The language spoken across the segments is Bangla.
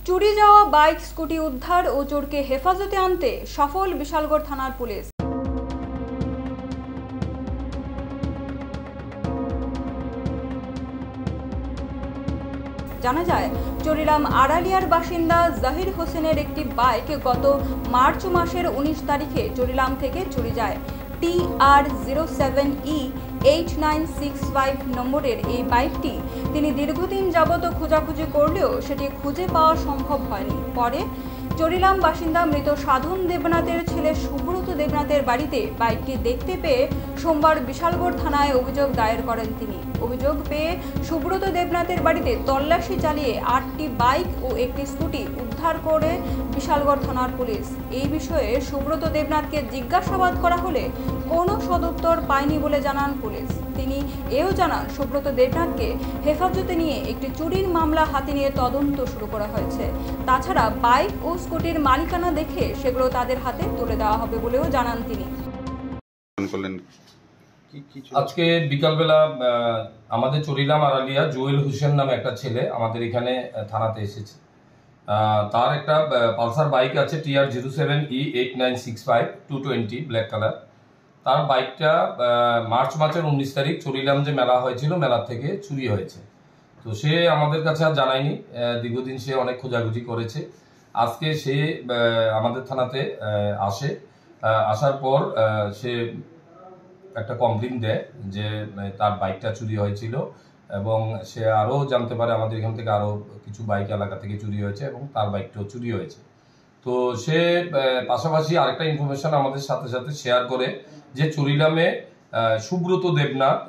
চুরি যাওয়া বাইক স্কুটি উদ্ধার ও চোরকে হেফাজতে আনতে সফল বিশালগড় থানার পুলিশ। জানা যায়, চরিলাম আড়ালিয়ার বাসিন্দা জাহির হোসেনের একটি বাইক গত মার্চ মাসের 19 তারিখে চরিলাম থেকে চুরি যায়। TR07E8965 নম্বরের এই বাইকটি তিনি দীর্ঘদিন যাবত খোঁজাখুঁজি করলেও সেটি খুঁজে পাওয়া সম্ভব হয়নি। পরে চরিলাম বাসিন্দা মৃত সাধন দেবনাথের ছেলে সুব্রত দেবনাথের বাড়িতে বাইকটি দেখতে পেয়ে সোমবার বিশালগড় থানায় অভিযোগ দায়ের করেন তিনি। অভিযোগ পেয়ে সুব্রত দেবনাথের বাড়িতে তল্লাশি চালিয়ে 8টি বাইক ও একটি স্কুটি উদ্ধার করে বিশালগড় থানার পুলিশ। এই বিষয়ে সুব্রত দেবনাথকে জিজ্ঞাসাবাদ করা হলে কোনো সদুত্তর পায়নি বলে জানান পুলিশ। তিনি এও জানান, সুব্রত দেবনাথকে হেফাজতে নিয়ে একটি চুরির মামলা হাতে নিয়ে তদন্ত শুরু করা হয়েছে। তাছাড়া বাইক ও স্কুটির মালিকানা দেখে সেগুলো তাদের হাতে তুলে দেওয়া হবে বলেও জানান তিনি। আজকে বিকালবেলা আমাদের চরিলাম আড়ালিয়া জুয়েল হোসেন নামে একটা ছেলে আমাদের এখানে থানাতে এসেছে। তার একটা পালসার বাইক আছে TR07E8965 220 ব্ল্যাক কালার। তার বাইকটা মার্চ মাসের 19 তারিখ চরিলাম যে মেলা হয়েছিল, মেলার থেকে চুরি হয়েছে। তো সে আমাদের কাছে আর জানায়নি, দীর্ঘদিন সে অনেক খোঁজাখুঁজি করেছে। আজকে সে আমাদের থানাতে আসার পর সে একটা কমপ্লেইন দেয় যে তার বাইকটা চুরি হয়েছিল এবং সে আরও জানতে পারে আমাদের এখান থেকে আরও কিছু বাইক এলাকা থেকে চুরি হয়েছে এবং তার বাইকটাও চুরি হয়েছে। তো সে পাশাপাশি আরেকটা ইনফরমেশন আমাদের সাথে সাথে শেয়ার করে যে চরিলামে সুব্রত দেবনাথ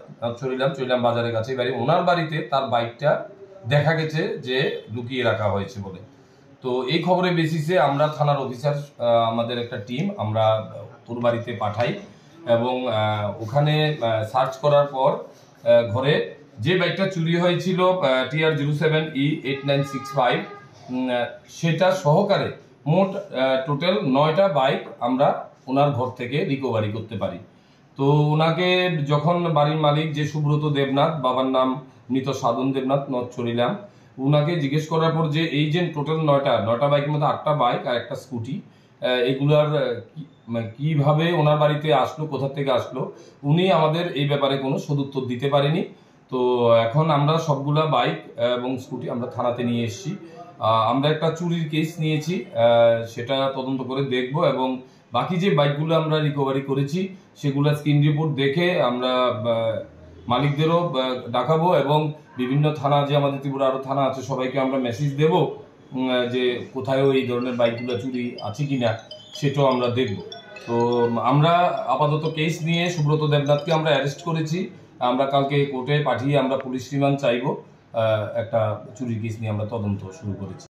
চরিলাম বাজারের কাছে বাড়ি, ওনার বাড়িতে তার বাইকটা দেখা গেছে যে লুকিয়ে রাখা হয়েছে বলে। তো এই খবরের বেসিসে আমরা থানার অফিসার, আমাদের একটা টিম আমরা ওর বাড়িতে পাঠাই এবং ওখানে সার্চ করার পর ঘরে যে বাইকটা চুরি হয়েছিল TR07E8965 সেটা সহকারে মোট টোটাল 9টা বাইক আমরা ওনার ঘর থেকে রিকভারি করতে পারি। তো ওনাকে যখন বাড়ির মালিক যে সুব্রত দেবনাথ, বাবার নাম মৃত সাধন দেবনাথ, নর্থ চরিলাম, ওনাকে জিজ্ঞেস করার পর যে এই যে টোটাল 9টা বাইকের মধ্যে 8টা বাইক আর একটা স্কুটি, এগুলার কিভাবে ওনার বাড়িতে আসলো, কোথা থেকে আসলো, উনি আমাদের এই ব্যাপারে কোনো সদুত্তর দিতে পারেনি। তো এখন আমরা সবগুলা বাইক এবং স্কুটি আমরা থানাতে নিয়ে এসেছি। আমরা একটা চুরির কেস নিয়েছি, সেটা তদন্ত করে দেখব এবং বাকি যে বাইকগুলো আমরা রিকভারি করেছি সেগুলো স্ক্রিন রিপোর্ট দেখে আমরা মালিকদেরও ডাকাবো এবং বিভিন্ন থানা, যে আমাদের ত্রিপুরা আরও থানা আছে, সবাইকে আমরা মেসেজ দেব যে কোথায়ও এই ধরনের বাইকগুলো চুরি আছে কিনা সেটাও আমরা দেখব। তো আমরা আপাতত কেস নিয়ে সুব্রত দেবনাথকে আমরা অ্যারেস্ট করেছি। আমরা কালকে কোর্টে পাঠিয়ে আমরা পুলিশ রিমান্ড চাইব। একটা চুরির কেস নিয়ে আমরা তদন্ত শুরু করেছি।